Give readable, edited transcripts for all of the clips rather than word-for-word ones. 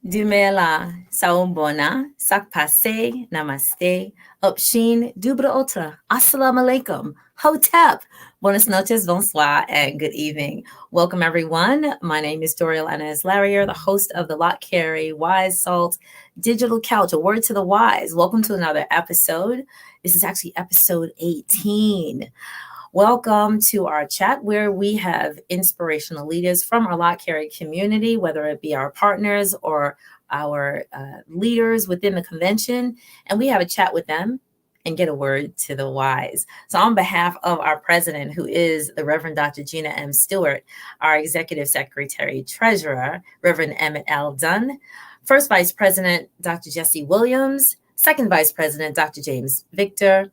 Dumela, Saumbona, Sakpase, Namaste, Upshin, Dubra Otra, Assalamu alaikum, Hotep, Buenas noches, bonsoir, and good evening. Welcome, everyone. My name is Doriel Anez Larrier, the host of the Lot Carry Wise Salt Digital Couch, a word to the wise. Welcome to another episode. This is actually episode 18. Welcome to our chat where we have inspirational leaders from our Lot Carry community, whether it be our partners or our leaders within the convention, and we have a chat with them and get a word to the wise. So on behalf of our president, who is the Reverend Dr. Gina M. Stewart, our executive secretary treasurer, Reverend Emmett L. Dunn, first vice president, Dr. Jesse Williams, second vice president, Dr. James Victor,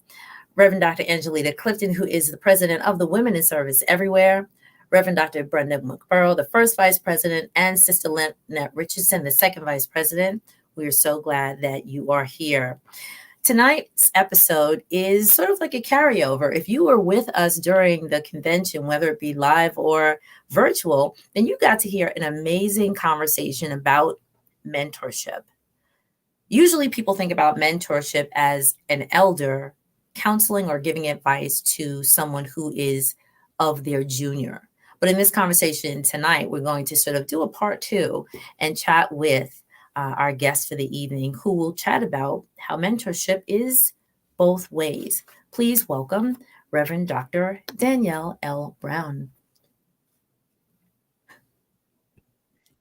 Reverend Dr. Angelita Clifton, who is the president of the Women in Service Everywhere, Reverend Dr. Brenda McBurrow, the first vice president, and Sister Lynette Richardson, the second vice president. We are so glad that you are here. Tonight's episode is sort of like a carryover. If you were with us during the convention, whether it be live or virtual, then you got to hear an amazing conversation about mentorship. Usually people think about mentorship as an elder counseling or giving advice to someone who is of their junior. But in this conversation tonight, we're going to sort of do a part two and chat with our guest for the evening, who will chat about how mentorship is both ways. Please welcome Reverend Dr. Danielle L. Brown.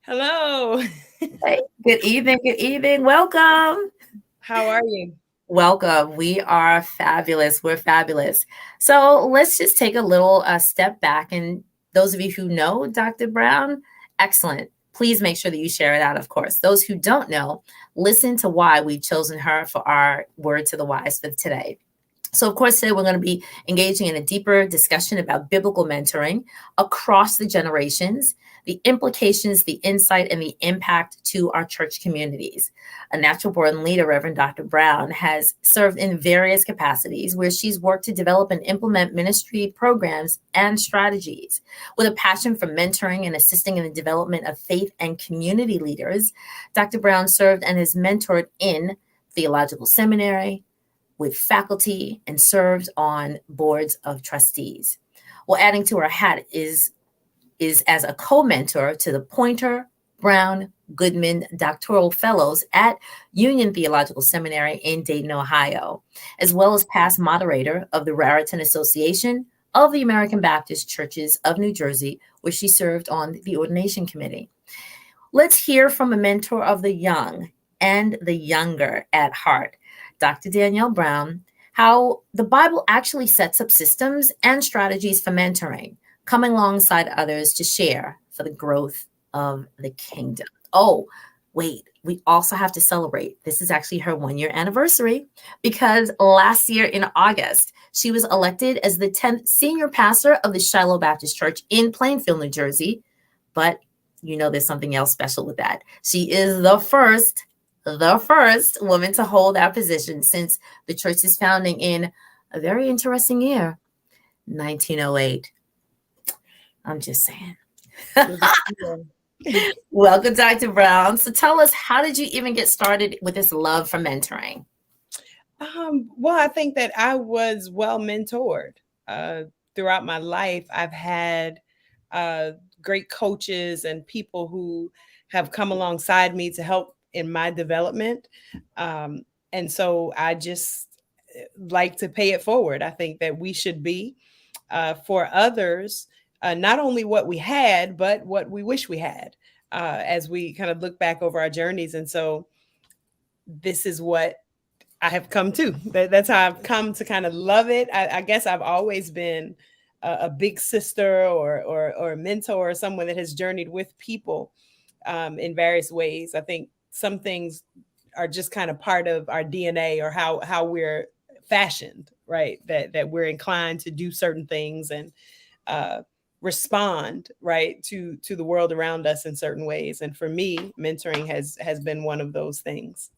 Hello. Hey, good evening. Good evening. Welcome. How are you? Welcome. We are fabulous. We're fabulous. So let's just take a little step back. And those of you who know Dr. Brown, excellent. Please make sure that you share it out, of course. Those who don't know, listen to why we've chosen her for our word to the wise for today. So, of course, today we're going to be engaging in a deeper discussion about biblical mentoring across the generations, the implications, the insight, and the impact to our church communities. A natural born leader, Reverend Dr. Brown, has served in various capacities where she's worked to develop and implement ministry programs and strategies. With a passion for mentoring and assisting in the development of faith and community leaders, Dr. Brown served and has mentored in Theological Seminary, with faculty, and serves on boards of trustees. Well, adding to her hat is as a co-mentor to the Pointer, Brown, Goodman Doctoral Fellows at United Theological Seminary in Dayton, Ohio, as well as past moderator of the Raritan Association of the American Baptist Churches of New Jersey, where she served on the Ordination Committee. Let's hear from a mentor of the young and the younger at heart, Dr. Danielle Brown, how the Bible actually sets up systems and strategies for mentoring, coming alongside others to share for the growth of the kingdom. Oh, wait, we also have to celebrate. This is actually her 1-year anniversary because last year in August, she was elected as the 10th senior pastor of the Shiloh Baptist Church in Plainfield, New Jersey. But you know, there's something else special with that. She is the first woman to hold that position since the church's founding in a very interesting year, 1908. I'm just saying. Welcome, Dr. Brown. So tell us, how did you even get started with this love for mentoring? Well, I think that I was well mentored throughout my life. I've had great coaches and people who have come alongside me to help in my development. And so I just like to pay it forward. I think that we should be for others, not only what we had, but what we wish we had as we kind of look back over our journeys. And so this is what I have come to. That's how I've come to kind of love it. I guess I've always been a big sister or a mentor or someone that has journeyed with people in various ways. I think some things are just kind of part of our DNA or how we're fashioned, right? That we're inclined to do certain things and respond, right, to the world around us in certain ways. And for me, mentoring has been one of those things.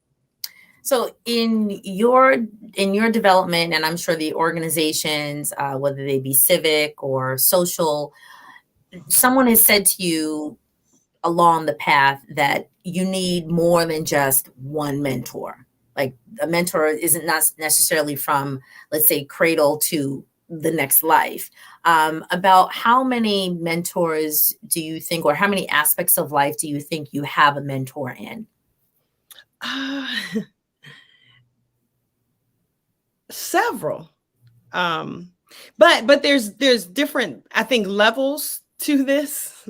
So in your development, and I'm sure the organizations, whether they be civic or social, someone has said to you, along the path that you need more than just one mentor. Like a mentor isn't not necessarily from, let's say, cradle to the next life. About how many mentors do you think, or how many aspects of life do you think you have a mentor in? Several. But there's different, I think, levels to this.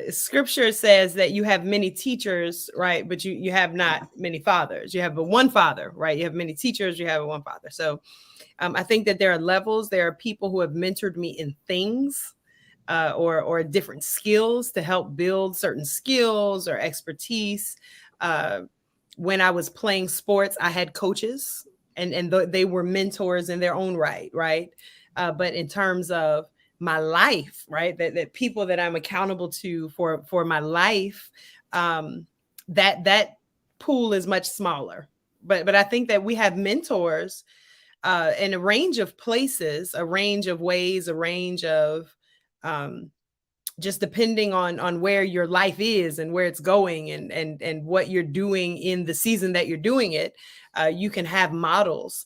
Scripture says that you have many teachers, right? But you have not many fathers. You have but one father, right? You have many teachers, you have one father. So I think that there are levels. There are people who have mentored me in things, or different skills to help build certain skills or expertise. When I was playing sports, I had coaches, and they were mentors in their own right? But in terms of my life, right, that people that I'm accountable to for my life, that pool is much smaller. But I think that we have mentors in a range of places, a range of ways, a range of just depending on where your life is and where it's going, and what you're doing in the season that you're doing it. You can have models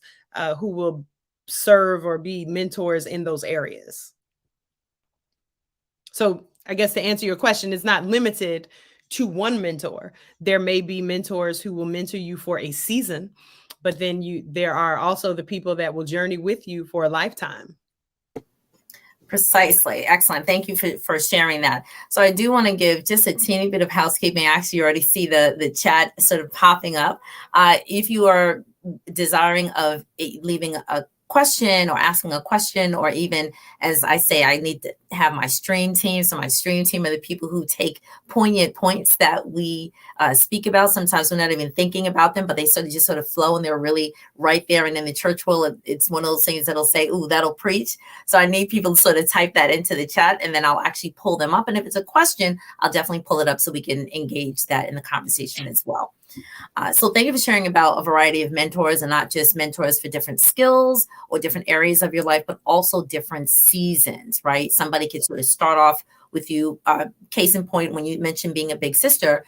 who will serve or be mentors in those areas. So I guess to answer your question, it's not limited to one mentor. There may be mentors who will mentor you for a season, but then there are also the people that will journey with you for a lifetime. Precisely. Excellent. Thank you for sharing that. So I do want to give just a teeny bit of housekeeping. Actually, you already see the chat sort of popping up. If you are desiring of leaving a question or asking a question, or even, as I say, I need to have my stream team. So my stream team are the people who take poignant points that we speak about. Sometimes we're not even thinking about them, but they just sort of flow, and they're really right there. And in the church world, it's one of those things that'll say, "Ooh, that'll preach." So I need people to sort of type that into the chat, and then I'll actually pull them up. And if it's a question, I'll definitely pull it up so we can engage that in the conversation as well. So thank you for sharing about a variety of mentors, and not just mentors for different skills or different areas of your life, but also different seasons, right? Somebody could sort of start off with you. Case in point, when you mentioned being a big sister,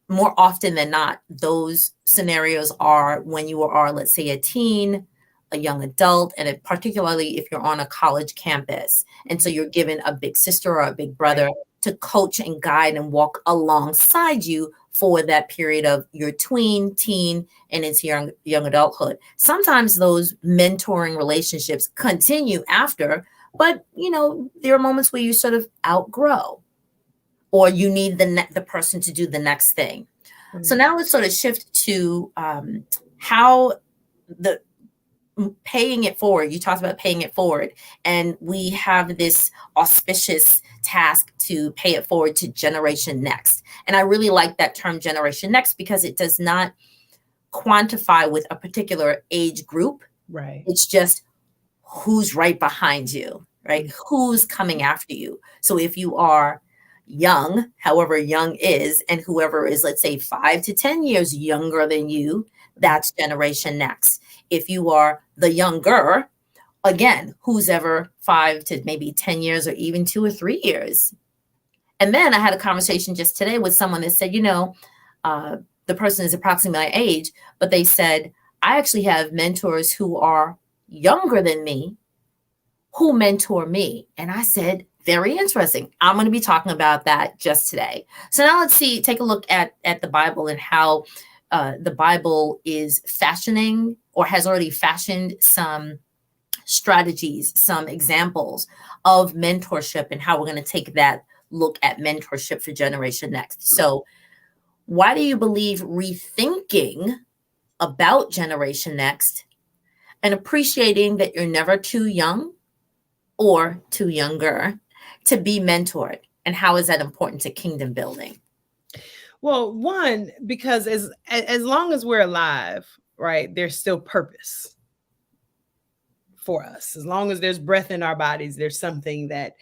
more often than not, those scenarios are when you are, let's say, a teen, a young adult, and particularly if you're on a college campus. And so you're given a big sister or a big brother to coach and guide and walk alongside you for that period of your tween, teen, and into young adulthood. Sometimes those mentoring relationships continue after, but there are moments where you sort of outgrow, or you need the person to do the next thing. Mm-hmm. So now let's sort of shift to how the paying it forward. You talked about paying it forward, and we have this auspicious task to pay it forward to Generation Next. And I really like that term, Generation Next, because it does not quantify with a particular age group. Right. It's just who's right behind you, right? Mm-hmm. Who's coming after you. So if you are young, however young is, and whoever is, let's say, 5 to 10 years younger than you, that's Generation Next. If you are the younger, again, who's ever 5 to maybe 10 years, or even 2 or 3 years. And then I had a conversation just today with someone that said, the person is approximately my age, but they said, I actually have mentors who are younger than me who mentor me. And I said, very interesting. I'm going to be talking about that just today. So now let's take a look at the Bible, and how the Bible is fashioning, or has already fashioned, some strategies, some examples of mentorship, and how we're going to take that look at mentorship for Generation Next. So why do you believe rethinking about Generation Next and appreciating that you're never too young or too younger to be mentored, and how is that important to kingdom building? Well, one, because as long as we're alive, right, there's still purpose for us. As long as there's breath in our bodies, there's something that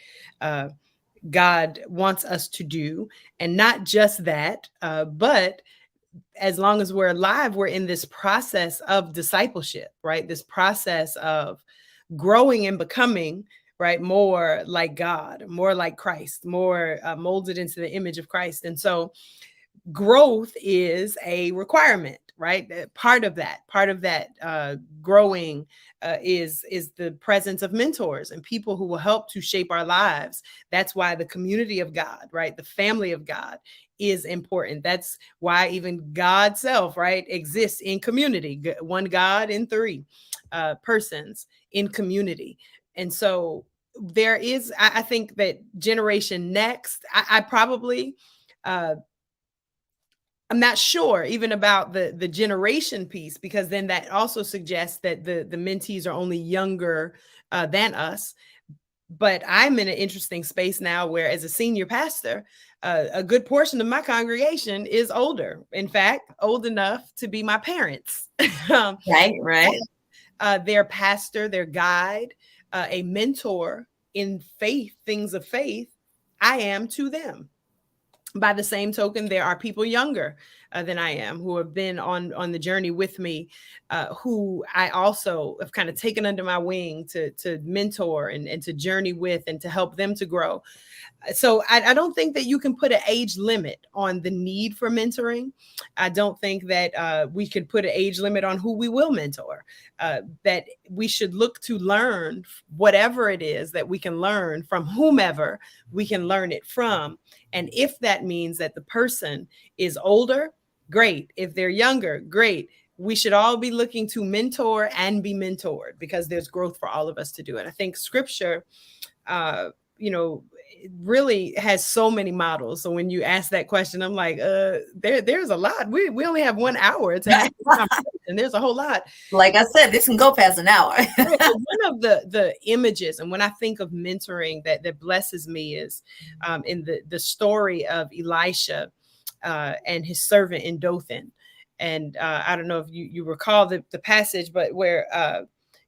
God wants us to do. And not just that, but as long as we're alive, we're in this process of discipleship, right? This process of growing and becoming right? More like God, more like Christ, more molded into the image of Christ. And so growth is a requirement, right? Part of that growing is the presence of mentors and people who will help to shape our lives. That's why the community of God, right, the family of God is important. That's why even God self, right, exists in community. One God in three persons in community. And so there is, I think that generation next, I probably I'm not sure even about the generation piece, because then that also suggests that the mentees are only younger than us. But I'm in an interesting space now where, as a senior pastor, a good portion of my congregation is older. In fact, old enough to be my parents. Right. Their pastor, their guide, a mentor in faith, things of faith. I am to them. By the same token, there are people younger than I am who have been on the journey with me, who I also have kind of taken under my wing to mentor and to journey with and to help them to grow. So I don't think that you can put an age limit on the need for mentoring. I don't think that we could put an age limit on who we will mentor. That we should look to learn whatever it is that we can learn from whomever we can learn it from. And if that means that the person is older, great. If they're younger, great. We should all be looking to mentor and be mentored, because there's growth for all of us to do it. I think scripture, it really has so many models. So when you ask that question, I'm like, there's a lot. We only have 1 hour to have this conversation. There's a whole lot. Like I said, this can go past an hour. One of the images, and when I think of mentoring that blesses me, is in the story of Elisha and his servant in Dothan. And I don't know if you recall the passage, but where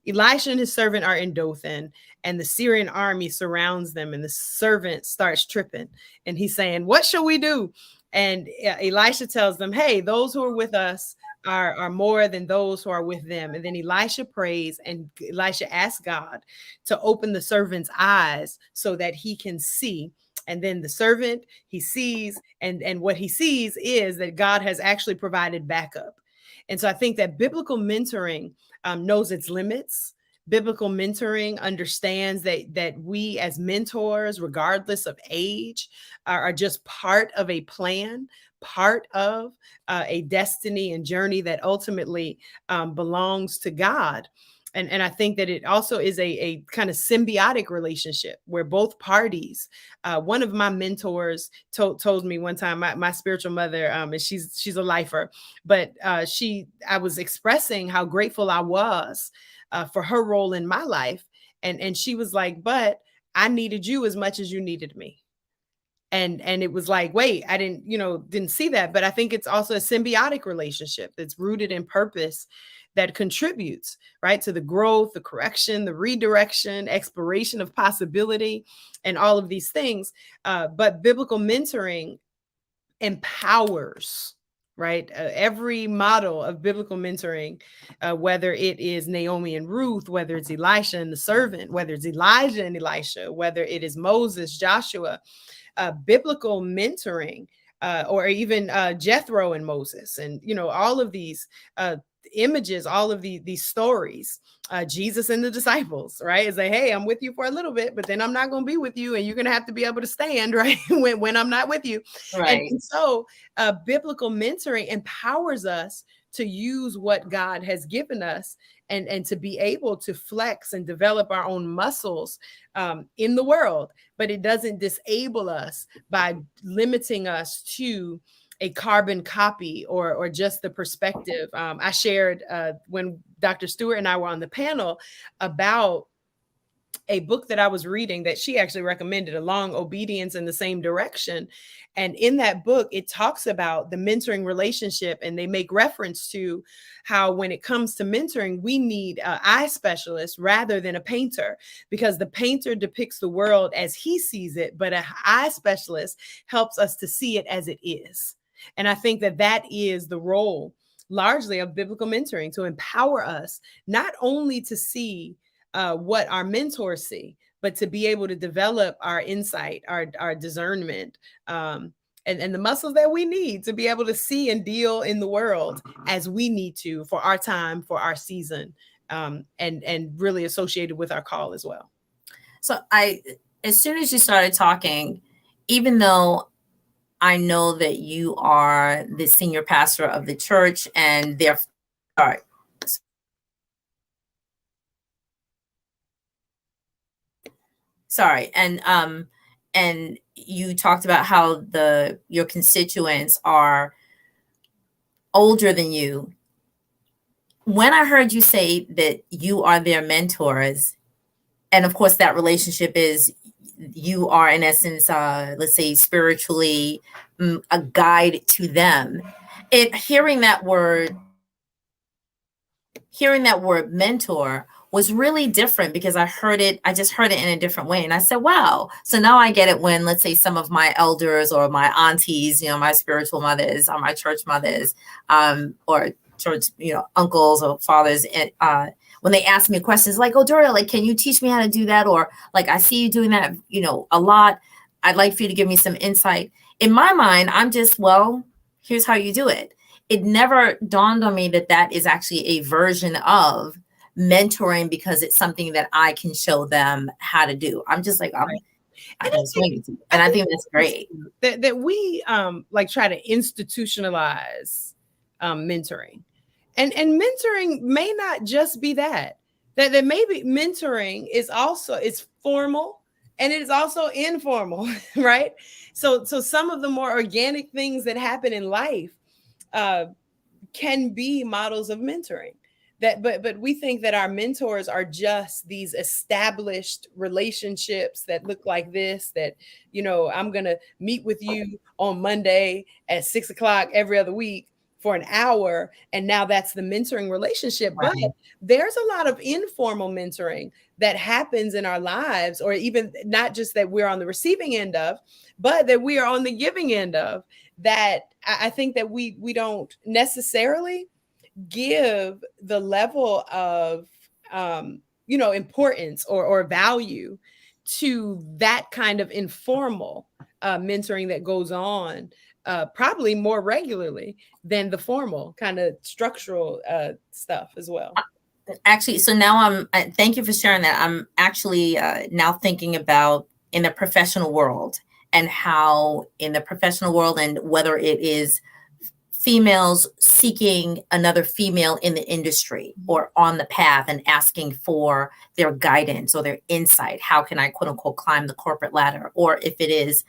Elisha and his servant are in Dothan, and the Syrian army surrounds them, and the servant starts tripping, and he's saying, "What shall we do?" And Elisha tells them, "Hey, those who are with us are more than those who are with them." And then Elisha prays, and Elisha asks God to open the servant's eyes so that he can see. And then the servant, he sees, and what he sees is that God has actually provided backup. And so I think that biblical mentoring knows its limits. Biblical mentoring understands that we as mentors, regardless of age, are just part of a plan, part of a destiny and journey that ultimately belongs to God. And I think that it also is a kind of symbiotic relationship where both parties, one of my mentors told me one time, my spiritual mother, and she's a lifer, but I was expressing how grateful I was for her role in my life. And she was like, "But I needed you as much as you needed me." And it was like, wait, I didn't see that. But I think it's also a symbiotic relationship that's rooted in purpose, that contributes, right, to the growth, the correction, the redirection, exploration of possibility, and all of these things. But biblical mentoring empowers, right? Every model of biblical mentoring, whether it is Naomi and Ruth, whether it's Elisha and the servant, whether it's Elijah and Elisha, whether it is Moses, Joshua, biblical mentoring, or even Jethro and Moses, and all of these images, all of these stories, Jesus and the disciples, right? It's like, hey, I'm with you for a little bit, but then I'm not going to be with you, and you're going to have to be able to stand, right, when I'm not with you. Right. And so biblical mentoring empowers us to use what God has given us, and to be able to flex and develop our own muscles in the world. But it doesn't disable us by limiting us to a carbon copy or just the perspective. I shared when Dr. Stewart and I were on the panel about a book that I was reading that she actually recommended, Along Obedience in the Same Direction. And in that book, it talks about the mentoring relationship, and they make reference to how when it comes to mentoring, we need an eye specialist rather than a painter, because the painter depicts the world as he sees it, but an eye specialist helps us to see it as it is. And I think that is the role largely of biblical mentoring, to empower us not only to see what our mentors see, but to be able to develop our insight, our discernment, and the muscles that we need to be able to see and deal in the world as we need to for our time, for our season, and really associated with our call as well. So as soon as you started talking, even though I know that you are the senior pastor of the church and therefore, and you talked about how your constituents are older than you. When I heard you say that you are their mentors, and of course that relationship is you are in essence, let's say spiritually, a guide to them. Hearing that word mentor was really different because I just heard it in a different way. And I said, wow. So now I get it when, let's say, some of my elders or my aunties, my spiritual mothers or my church mothers, or church, uncles or fathers, when they ask me questions like, oh, Doria, like, can you teach me how to do that? Or like, I see you doing that, a lot. I'd like for you to give me some insight. In my mind, I'm just, well, here's how you do it. It never dawned on me that is actually a version of mentoring because it's something that I can show them how to do. I'm just like, I think that's great. That we like try to institutionalize mentoring. And mentoring may not just be that maybe mentoring is also, it's formal and it is also informal, right? So some of the more organic things that happen in life can be models of mentoring. But we think that our mentors are just these established relationships that look like this, that, I'm going to meet with you on Monday at 6:00 every other week for an hour. And now that's the mentoring relationship. Right. But there's a lot of informal mentoring that happens in our lives, or even not just that we're on the receiving end of, but that we are on the giving end of, that I think that we don't necessarily give the level of, importance or value to that kind of informal mentoring that goes on probably more regularly than the formal kind of structural stuff as well. Actually, so now thank you for sharing that. I'm actually now thinking about in the professional world, and how in the professional world, and whether it is females seeking another female in the industry or on the path and asking for their guidance or their insight. How can I, quote unquote, climb the corporate ladder? Or if it is,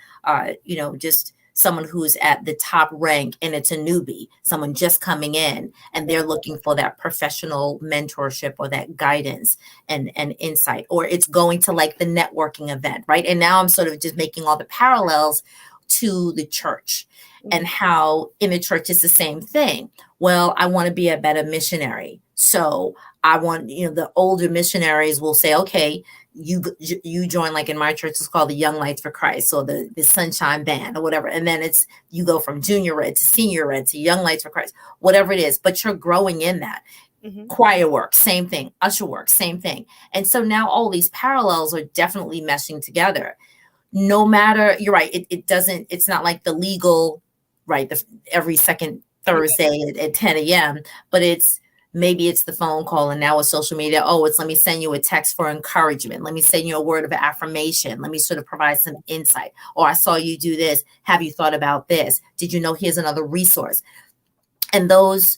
just someone who's at the top rank and it's a newbie, someone just coming in and they're looking for that professional mentorship or that guidance and insight, or it's going to like the networking event, right? And now I'm sort of just making all the parallels to the church, and how in the church it's the same thing. Well, I want to be a better missionary. So I want, the older missionaries will say, okay, you join, like in my church, it's called the Young Lights for Christ, or the Sunshine Band or whatever. And then you go from junior red to senior red to Young Lights for Christ, whatever it is, but you're growing in that. Mm-hmm. Choir work, same thing. Usher work, same thing. And so now all these parallels are definitely meshing together. No matter, you're right, it's not like the legal, right, every second Thursday at 10 a.m., but maybe it's the phone call, and now with social media, let me send you a text for encouragement. Let me send you a word of affirmation. Let me sort of provide some insight. Or I saw you do this. Have you thought about this? Did you know here's another resource? And those,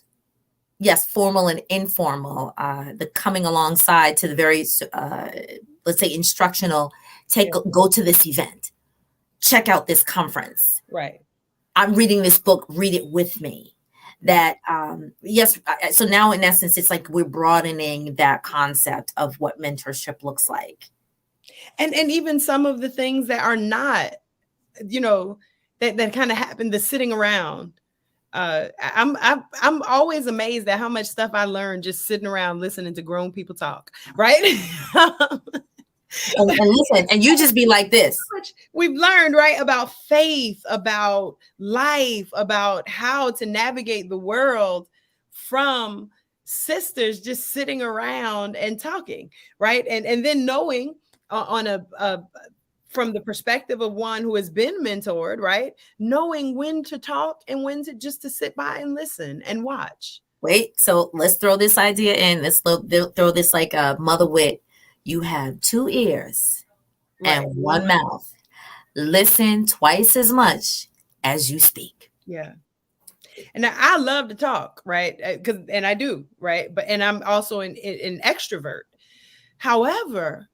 yes, formal and informal, the coming alongside to the very, let's say, instructional, go to this event, check out this conference. Right. I'm reading this book, read it with me. That, yes. So now in essence, it's like we're broadening that concept of what mentorship looks like. And even some of the things that are not, that kind of happen, the sitting around. I'm always amazed at how much stuff I learned just sitting around listening to grown people talk, right? And listen, and you just be like this. We've learned, right, about faith, about life, about how to navigate the world from sisters just sitting around and talking, right? And then knowing, on a from the perspective of one who has been mentored, right? Knowing when to talk and when to just to sit by and listen and watch. Wait, so let's throw this idea in. Let's throw this like a mother wit. You have 2 ears and Right. one mouth. Listen twice as much as you speak. Yeah. And I love to talk, right? And I do, right? And I'm also an extrovert. However,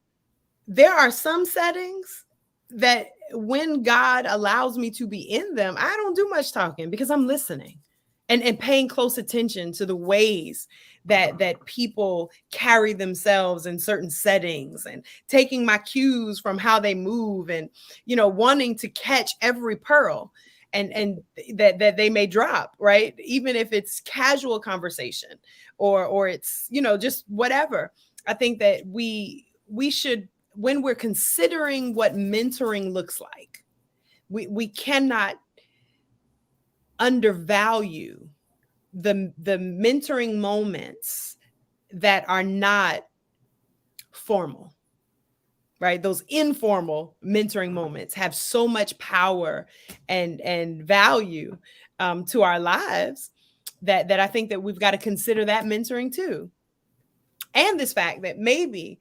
there are some settings that when God allows me to be in them, I don't do much talking because I'm listening and paying close attention to the ways that people carry themselves in certain settings, and taking my cues from how they move, and wanting to catch every pearl and that they may drop, right? Even if it's casual conversation or it's just whatever. I think that we should, when we're considering what mentoring looks like, we cannot undervalue the mentoring moments that are not formal, right? Those informal mentoring moments have so much power and value to our lives that I think that we've got to consider that mentoring too. And this fact that maybe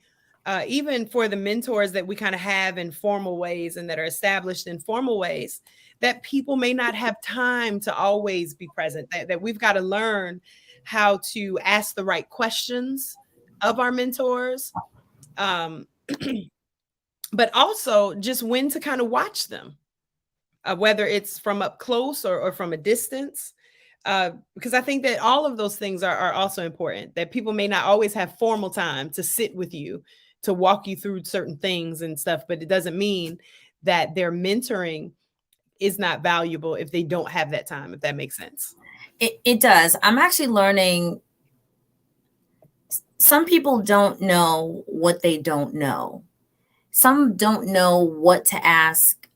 even for the mentors that we kind of have in formal ways and that are established in formal ways, that people may not have time to always be present, that we've got to learn how to ask the right questions of our mentors, but also just when to kind of watch them, whether it's from up close or from a distance. Because I think that all of those things are also important, that people may not always have formal time to sit with you, to walk you through certain things and stuff, but it doesn't mean that their mentoring is not valuable if they don't have that time, if that makes sense. It does. I'm actually learning. Some people don't know what they don't know. Some don't know what to ask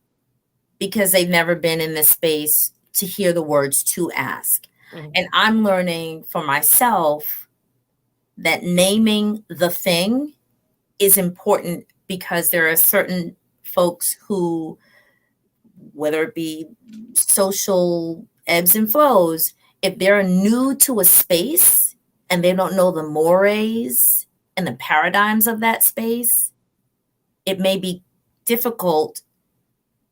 because they've never been in this space to hear the words to ask. Mm-hmm. And I'm learning for myself that naming the thing is important, because there are certain folks who, whether it be social ebbs and flows, if they're new to a space and they don't know the mores and the paradigms of that space, it may be difficult.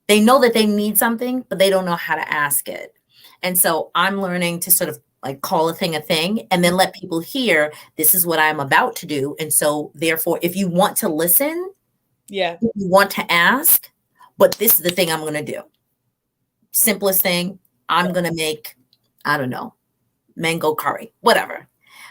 They know that they need something, but they don't know how to ask it. And so I'm learning to sort of like call a thing, and then let people hear, this is what I'm about to do. And so therefore, if you want to listen, if you want to ask, but this is the thing I'm going to do. Simplest thing, I'm going to make, I don't know, mango curry, whatever.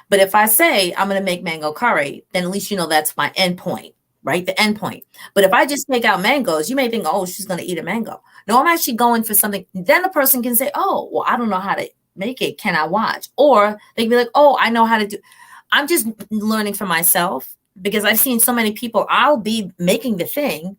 But if I say I'm going to make mango curry, then at least that's my end point, right? The end point. But if I just take out mangoes, you may think, oh, she's going to eat a mango. No, I'm actually going for something. Then the person can say, oh, well, I don't know how to make it. Can I watch? Or they can be like, oh, I know how to do. I'm just learning for myself, because I've seen so many people, I'll be making the thing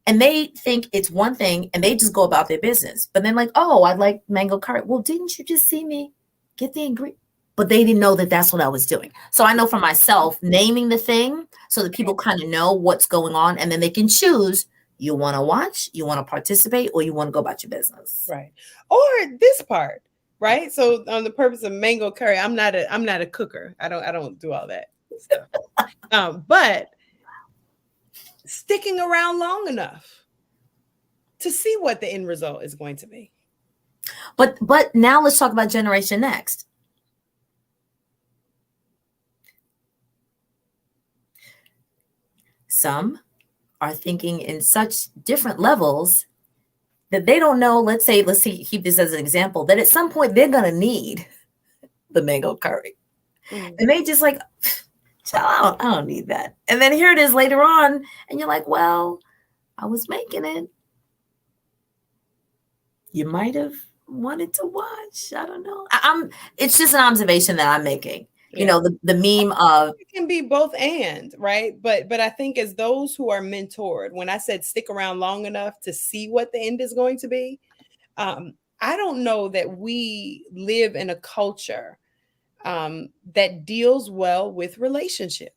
and they think it's one thing and they just go about their business. But then like, oh, I like mango curry. Well, didn't you just see me get the ingredient? But they didn't know that that's what I was doing. So I know for myself, naming the thing so that people kind of know what's going on, and then they can choose, you want to watch, you want to participate, or you want to go about your business. Right. Or this part, right? So on the purpose of mango curry, I'm not a cooker. I don't do all that stuff. But sticking around long enough to see what the end result is going to be. But now let's talk about Generation Next. Some are thinking in such different levels that they don't know, let's keep this as an example, that at some point they're going to need the mango curry. Mm-hmm. And they just like, I don't need that. And then here it is later on, and you're like, well, I was making it. You might have wanted to watch. I don't know. It's just an observation that I'm making. Yeah. The meme of it can be both and, right? But I think as those who are mentored, when I said stick around long enough to see what the end is going to be, I don't know that we live in a culture that deals well with relationship.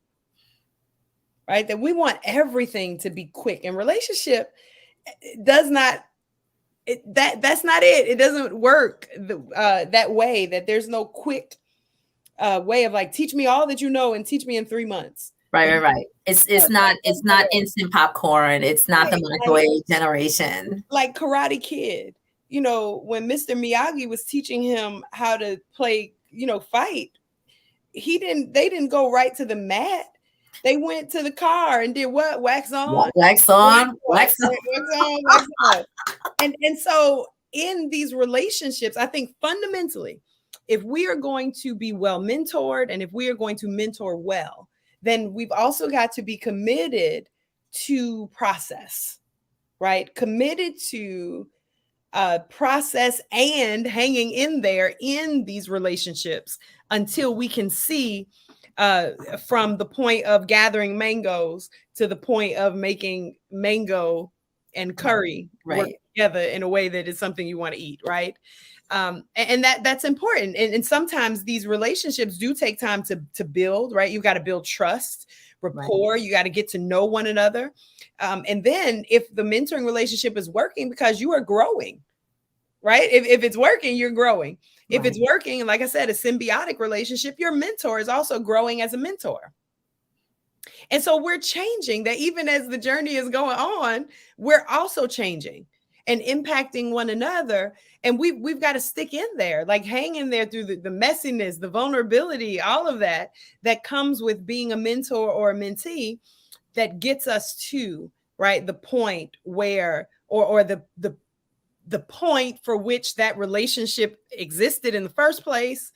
right? That we want everything to be quick. And relationship does not, that's not it. It doesn't work that way, that there's no quick way of like, teach me all that you know and teach me in 3 months. Right. It's not instant popcorn. It's not the microwave generation. Like Karate Kid, when Mr. Miyagi was teaching him how to play, fight, they didn't go right to the mat. They went to the car and did what? Wax on, wax on, wax on, wax on. And so in these relationships, I think fundamentally, if we are going to be well mentored and if we are going to mentor well, then we've also got to be committed to process, right? Committed to process and hanging in there in these relationships until we can see from the point of gathering mangoes to the point of making mango and curry work together in a way that is something you want to eat, right? And that's important. And sometimes these relationships do take time to build, right? You've got to build trust, rapport. You got to get to know one another. And then if the mentoring relationship is working, because you are growing, right? If it's working, you're growing. If it's working, like I said, a symbiotic relationship, your mentor is also growing as a mentor. And so we're changing that. Even as the journey is going on, we're also changing and impacting one another. And we've got to stick in there, like hang in there through the messiness, the vulnerability, all of that comes with being a mentor or a mentee, that gets us to, right, the point where, or the point for which that relationship existed in the first place,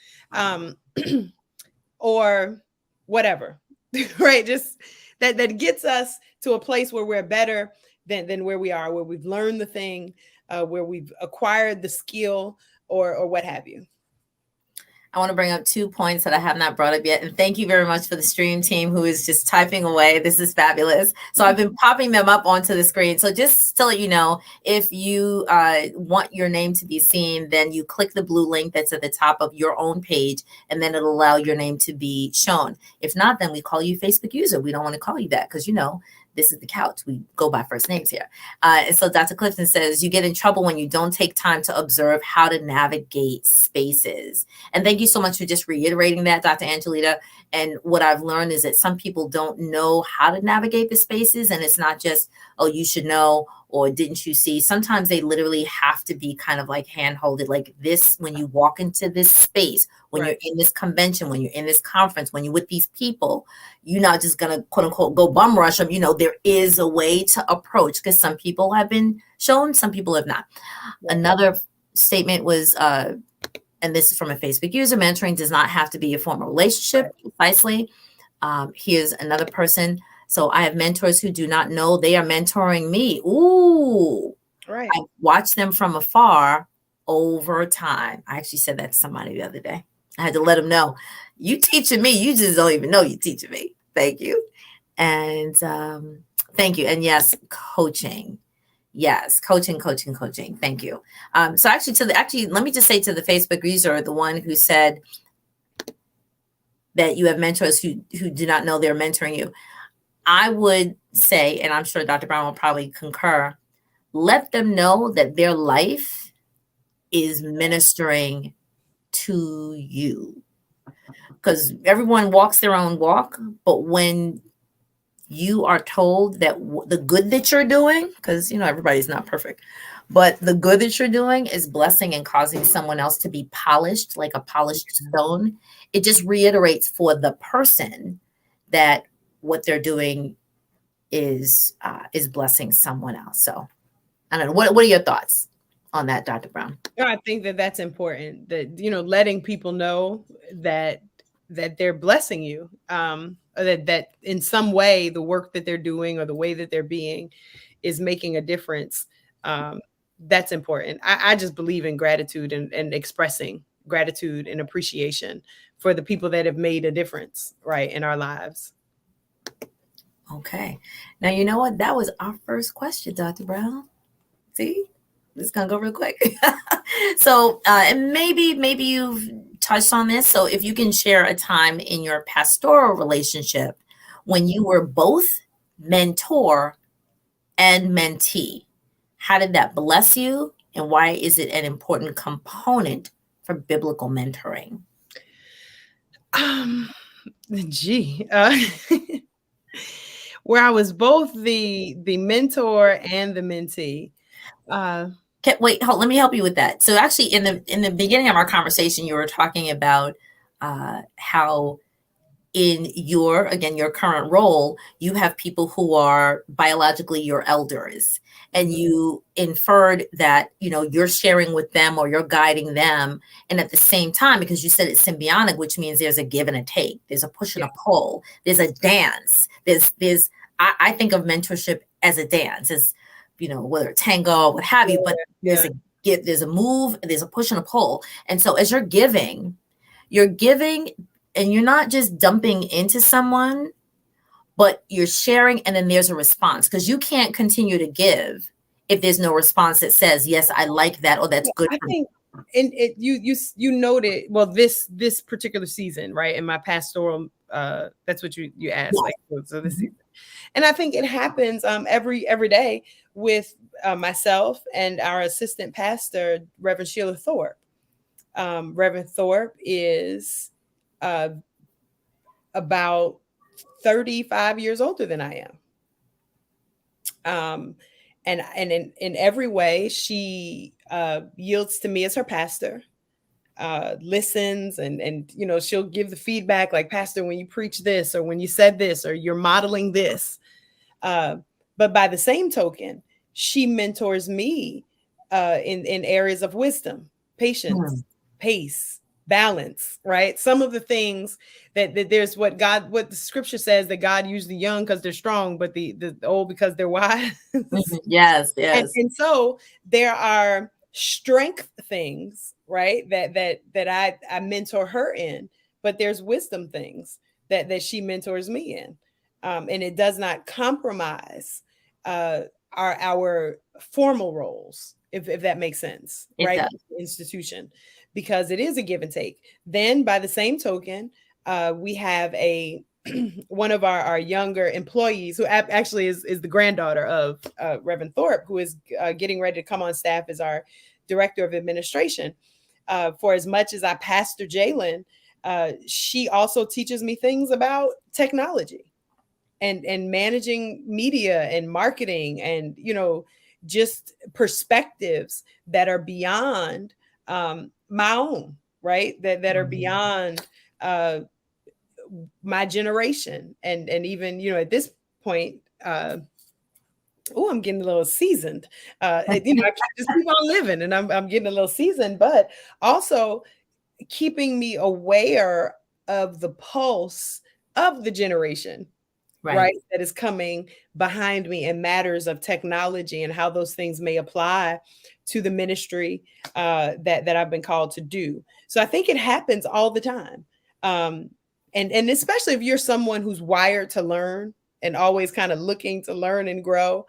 or whatever, right? Just that gets us to a place where we're better than where we are, where we've learned the thing, where we've acquired the skill, or what have you. I want to bring up 2 points that I have not brought up yet. And thank you very much for the stream team who is just typing away. This is fabulous. So I've been popping them up onto the screen. So just to let you know, if you want your name to be seen, then you click the blue link that's at the top of your own page, and then it'll allow your name to be shown. If not, then we call you Facebook user. We don't want to call you that because, this is the couch. We go by first names here. And so Dr. Clifton says, you get in trouble when you don't take time to observe how to navigate spaces. And thank you so much for just reiterating that, Dr. Angelita. And what I've learned is that some people don't know how to navigate the spaces. And it's not just, oh, you should know, or didn't you see? Sometimes they literally have to be kind of like hand-holded, like this, when you walk into this space, when you're in this convention, when you're in this conference, when you're with these people, you're not just going to quote unquote go bum rush them. There is a way to approach, because some people have been shown, some people have not. Another statement was, and this is from a Facebook user, mentoring does not have to be a formal relationship. Precisely. Here's another person. So I have mentors who do not know they are mentoring me. Ooh, right. I watch them from afar over time. I actually said that to somebody the other day. I had to let them know, you teaching me, you just don't even know you're teaching me. Thank you. And thank you. And yes, coaching. Yes, coaching. Thank you. So actually, let me just say to the Facebook user, the one who said that you have mentors who do not know they're mentoring you, I would say, and I'm sure Dr. Brown will probably concur, let them know that their life is ministering to you. Because everyone walks their own walk, but when you are told that the good that you're doing, because everybody's not perfect, but the good that you're doing is blessing and causing someone else to be polished like a polished stone, it just reiterates for the person that what they're doing is blessing someone else. So I don't know. What are your thoughts on that, Dr. Brown? I think that's important, that, letting people know that they're blessing you, that in some way the work that they're doing or the way that they're being is making a difference. That's important. I just believe in gratitude and expressing gratitude and appreciation for the people that have made a difference, right, in our lives. Okay. Now, you know what? That was our first question, Dr. Brown. See, this is going to go real quick. So, and maybe you've touched on this. So if you can share a time in your pastoral relationship when you were both mentor and mentee. How did that bless you? And why is it an important component for biblical mentoring? Gee, where I was both the mentor and the mentee. Wait, let me help you with that. So actually, in the beginning of our conversation, you were talking about how in your current role, you have people who are biologically your elders, and you inferred that you're sharing with them or you're guiding them, and at the same time, because you said it's symbiotic, which means there's a give and a take, there's a push and a pull, there's a dance, there's I think of mentorship as a dance, as whether it's tango, what have you, but there's a give, there's a move, there's a push and a pull, and so as you're giving, and you're not just dumping into someone, but you're sharing, and then there's a response, because you can't continue to give if there's no response that says, yes, I like that, or that's good. I think, and you noted, well, this particular season, right? In my pastoral, that's what you asked, like, so this season. And I think it happens every day with myself and our assistant pastor, Reverend Shiloh Thorpe. Reverend Thorpe is about 35 years older than I am. And in every way, she yields to me as her pastor, listens, and she'll give the feedback, like, Pastor, when you preach this, or when you said this, or you're modeling this. But by the same token, she mentors me in areas of wisdom, patience, pace, balance, right? Some of the things that there's what the scripture says, that God used the young because they're strong, but the old because they're wise. Yes. And so there are strength things, right, that I mentor her in, but there's wisdom things that she mentors me in. And it does not compromise our formal roles, if that makes sense, right? Institution, because it is a give and take. Then by the same token, we have one of our younger employees, who actually is the granddaughter of Reverend Thorpe, who is getting ready to come on staff as our director of administration. For as much as I pastor Jalen, she also teaches me things about technology and managing media and marketing, and just perspectives that are beyond my own, right? That are beyond my generation, and even at this point, I'm getting a little seasoned. I can't just keep on living, and I'm getting a little seasoned, but also keeping me aware of the pulse of the generation, right, that is coming behind me, in matters of technology and how those things may apply to the ministry that I've been called to do. So I think it happens all the time. And especially if you're someone who's wired to learn and always kind of looking to learn and grow,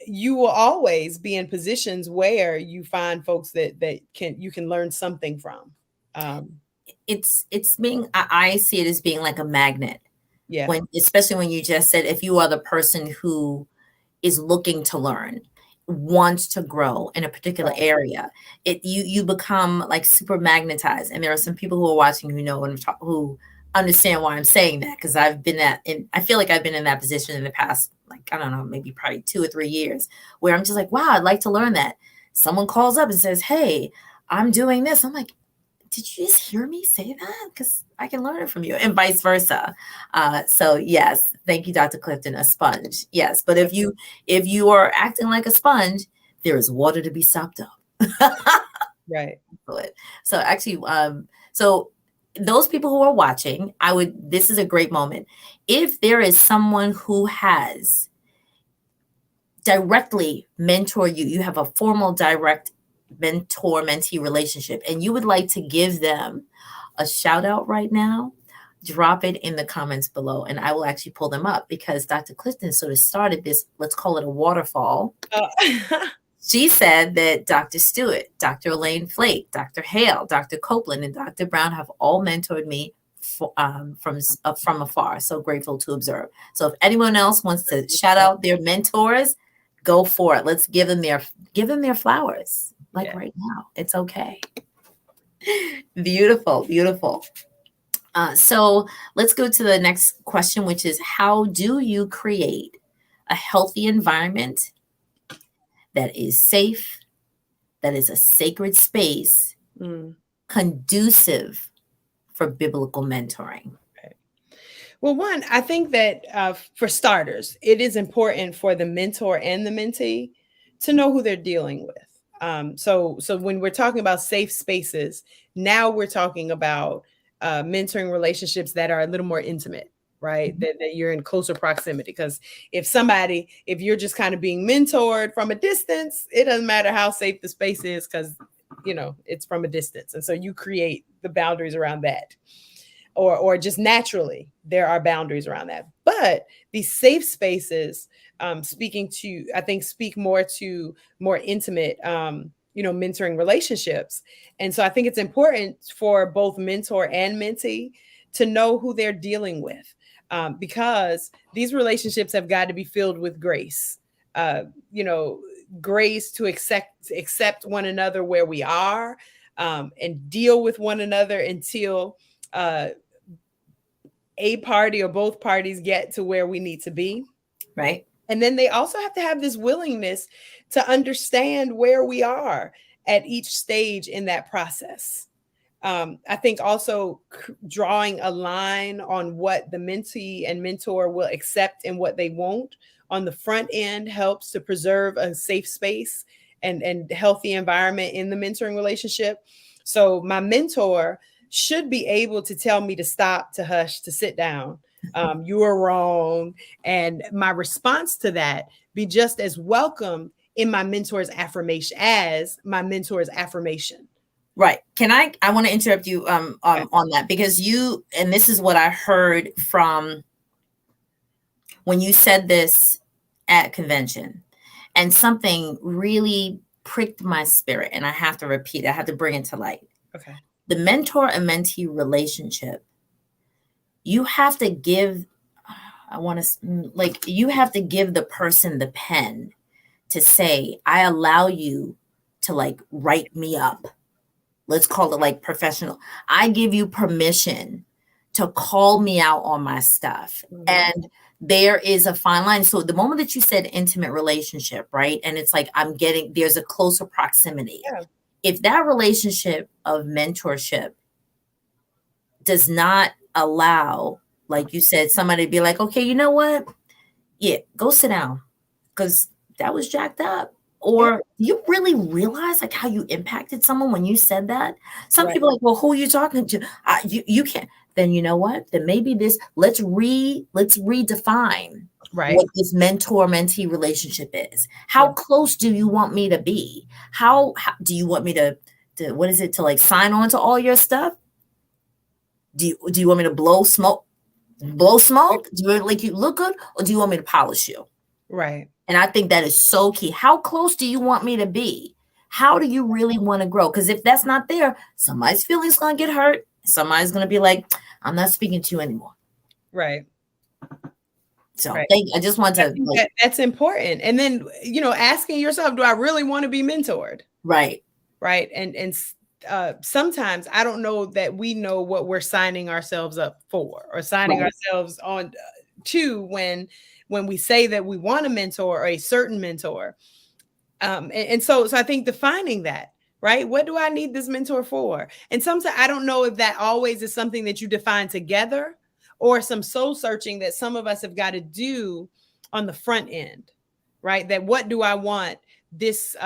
you will always be in positions where you find folks that you can learn something from. I see it as being like a magnet. Yeah. Especially when you just said, if you are the person who is looking to learn, wants to grow in a particular area, you become like super magnetized. And there are some people who are watching who understand why I'm saying that, because I feel like I've been in that position in the past, like, I don't know, maybe probably 2 or 3 years, where I'm just like, wow, I'd like to learn that. Someone calls up and says, hey, I'm doing this. I'm like, did you just hear me say that? Because I can learn it from you, and vice versa. So yes, thank you, Dr. Clifton, a sponge. Yes, but if you are acting like a sponge, there is water to be sopped up. Right. So actually, so those people who are watching, this is a great moment. If there is someone who has directly mentored you, you have a formal direct mentor-mentee relationship, and you would like to give them a shout out right now, drop it in the comments below, and I will actually pull them up, because Dr. Clifton sort of started this, let's call it a waterfall. She said that Dr. Stewart, Dr. Elaine Flake, Dr. Hale, Dr. Copeland, and Dr. Brown have all mentored me from afar. So grateful to observe. So if anyone else wants to shout out their mentors, go for it. Let's give them their flowers. Like right now, it's okay. Beautiful, beautiful. So let's go to the next question, which is, how do you create a healthy environment that is safe, that is a sacred space, conducive for biblical mentoring? Well, one, I think that for starters, it is important for the mentor and the mentee to know who they're dealing with. So when we're talking about safe spaces, now we're talking about mentoring relationships that are a little more intimate, right? That you're in closer proximity. Because if you're just kind of being mentored from a distance, it doesn't matter how safe the space is, because, it's from a distance. And so you create the boundaries around that. Or just naturally, there are boundaries around that. But these safe spaces, speak more to more intimate, mentoring relationships. And so I think it's important for both mentor and mentee to know who they're dealing with, because these relationships have got to be filled with grace. Grace to accept one another where we are, and deal with one another until a party or both parties get to where we need to be. Right. And then they also have to have this willingness to understand where we are at each stage in that process. I think also drawing a line on what the mentee and mentor will accept and what they won't on the front end helps to preserve a safe space and healthy environment in the mentoring relationship. So my mentor should be able to tell me to stop, to hush, to sit down. You are wrong. And my response to that be just as welcome in my mentor's affirmation as my mentor's affirmation. Right. I want to interrupt you on that, because and this is what I heard from when you said this at convention, and something really pricked my spirit, and I have to repeat it. I have to bring it to light. Okay. The mentor and mentee relationship, you have to give, you have to give the person the pen to say, I allow you to write me up. Let's call it professional. I give you permission to call me out on my stuff. Mm-hmm. And there is a fine line. So the moment that you said intimate relationship, right? And it's there's a closer proximity. Yeah. If that relationship of mentorship does not allow, like you said, somebody to be like, okay, you know what? Yeah, go sit down, because that was jacked up. Or you really realize how you impacted someone when you said that? Some people are like, well, who are you talking to? You can't. Then you know what? Then maybe let's redefine what this mentor-mentee relationship is. How close do you want me to be? How do you want me to what is it, to sign on to all your stuff? Do you want me to blow smoke? Do you you look good, or do you want me to polish you? Right. And I think that is so key. How close do you want me to be? How do you really want to grow? Because if that's not there, somebody's feelings going to get hurt. Somebody's going to be like, I'm not speaking to you anymore. Right. So I just want to. That's important. And then, asking yourself, do I really want to be mentored? Right. Right. And sometimes I don't know that we know what we're signing ourselves up for, or signing ourselves on to when we say that we want a mentor or a certain mentor. And so I think defining that, right? What do I need this mentor for? And sometimes I don't know if that always is something that you define together, or some soul searching that some of us have got to do on the front end, right? That what do I want this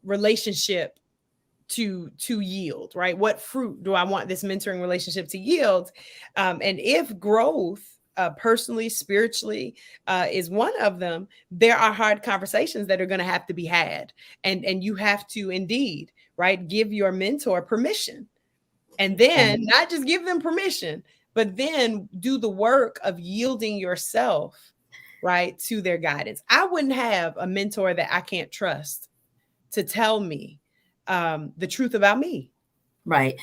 relationship to yield, right? What fruit do I want this mentoring relationship to yield? And if growth, personally, spiritually, is one of them, there are hard conversations that are going to have to be had. And you have to indeed, right, give your mentor permission. And then not just give them permission, but then do the work of yielding yourself, right, to their guidance. I wouldn't have a mentor that I can't trust to tell me the truth about me. Right.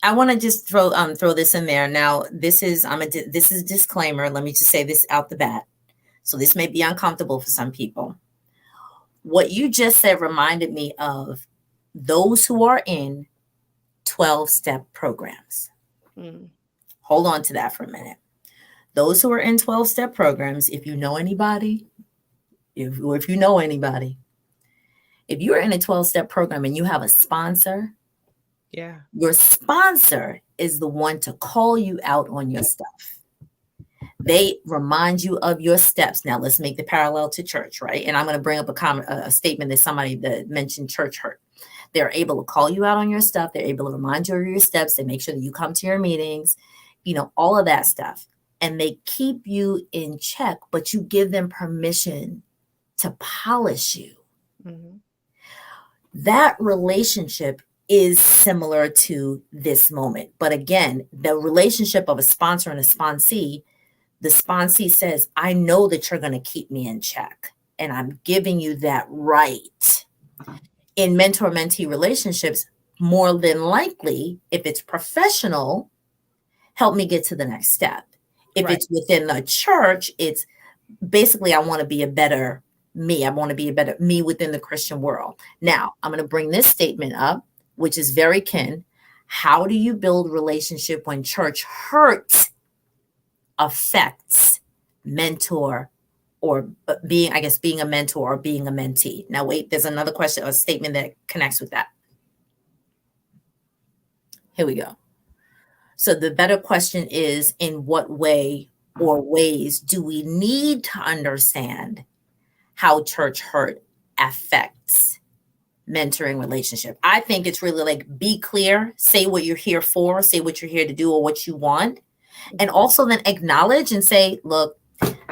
I want to just throw this in there. Now, this is this is a disclaimer. Let me just say this out the bat. So this may be uncomfortable for some people. What you just said reminded me of those who are in 12-step programs. Hold on to that for a minute. Those who are in 12-step programs, if you know anybody, if you know anybody, if you're in a 12-step program and you have a sponsor, yeah, your sponsor is the one to call you out on your stuff. They remind you of your steps. Now let's make the parallel to church, right? And I'm going to bring up a statement that somebody that mentioned church hurt. They're able to call you out on your stuff. They're able to remind you of your steps. They make sure that you come to your meetings, all of that stuff. And they keep you in check, but you give them permission to polish you. Mm-hmm. That relationship is similar to this moment. But again, the relationship of a sponsor and a sponsee, the sponsee says, I know that you're going to keep me in check, and I'm giving you that right. In mentor-mentee relationships, more than likely, if it's professional, help me get to the next step. If it's within the church, it's basically, I want to be a better me. I want to be a better me within the Christian world. Now, I'm going to bring this statement up, which is very kin. How do you build relationship when church hurt affects mentor or being a mentor or being a mentee? Now, wait, there's another question, a statement that connects with that. Here we go. So the better question is, in what way or ways do we need to understand how church hurt affects mentoring relationship? I think it's really like, be clear, say what you're here for, say what you're here to do or what you want. And also then acknowledge and say, look,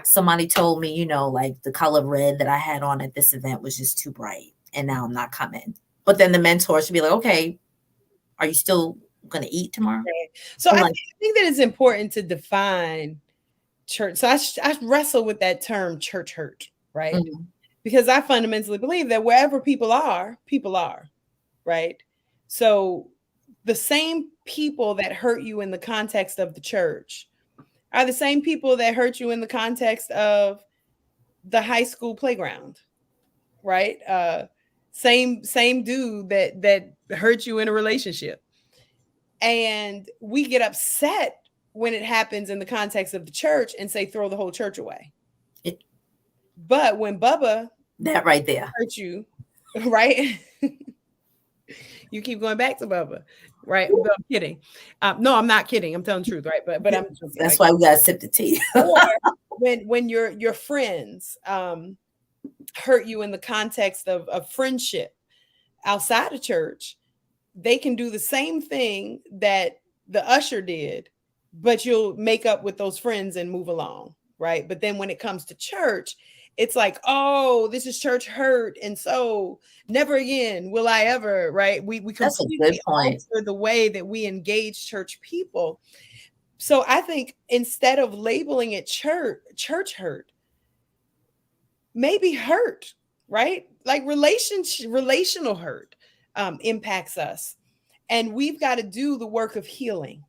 somebody told me, like the color red that I had on at this event was just too bright and now I'm not coming. But then the mentor should be like, okay, are you still going to eat tomorrow? So I think that it's important to define church. So I wrestle with that term church hurt, right? Mm-hmm. Because I fundamentally believe that wherever people are, right? So the same people that hurt you in the context of the church are the same people that hurt you in the context of the high school playground, right? Same dude that hurt you in a relationship. And we get upset when it happens in the context of the church and say, throw the whole church away. But when Bubba, that right there, hurt you, right? You keep going back to Bubba, right? No, I'm kidding. No, I'm not kidding. I'm telling the truth, right? But I'm just, that's why we gotta sip the tea. Or when your friends hurt you in the context of friendship outside of church, they can do the same thing that the usher did, but you'll make up with those friends and move along, right? But then when it comes to church, it's like, oh, this is church hurt, and so never again will I ever, right? We completely alter the way that we engage church people. So I think instead of labeling it church hurt, maybe hurt, right? Like relational hurt impacts us. And we've got to do the work of healing,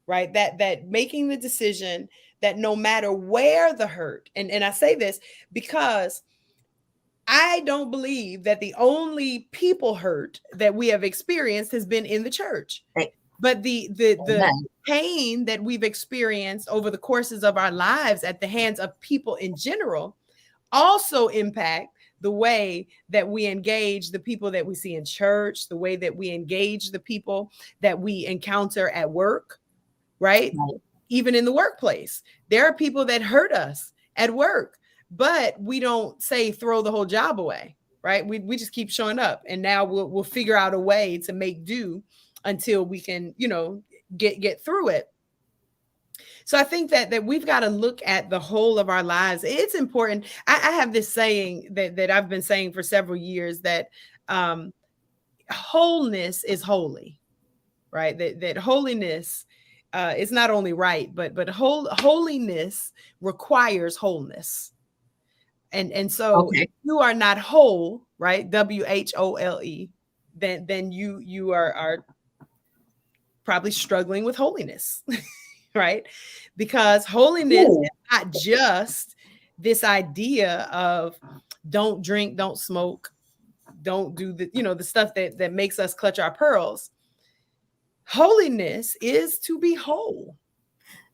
right? That making the decision that no matter where the hurt, and I say this because I don't believe that the only people hurt that we have experienced has been in the church. Right. But the pain that we've experienced over the courses of our lives at the hands of people in general also impact the way that we engage the people that we see in church, the way that we engage the people that we encounter at work, right? Even in the workplace, there are people that hurt us at work, but we don't say throw the whole job away, right? We just keep showing up, and now we'll figure out a way to make do until we can, get through it. So I think that we've got to look at the whole of our lives. It's important. I have this saying that I've been saying for several years, that wholeness is holy, right? That holiness is not only right, but holiness requires wholeness. And so if you are not whole, right? WHOLE, then you are probably struggling with holiness, right? Because holiness is not just this idea of don't drink, don't smoke, don't do the, the stuff that makes us clutch our pearls. Holiness is to be whole.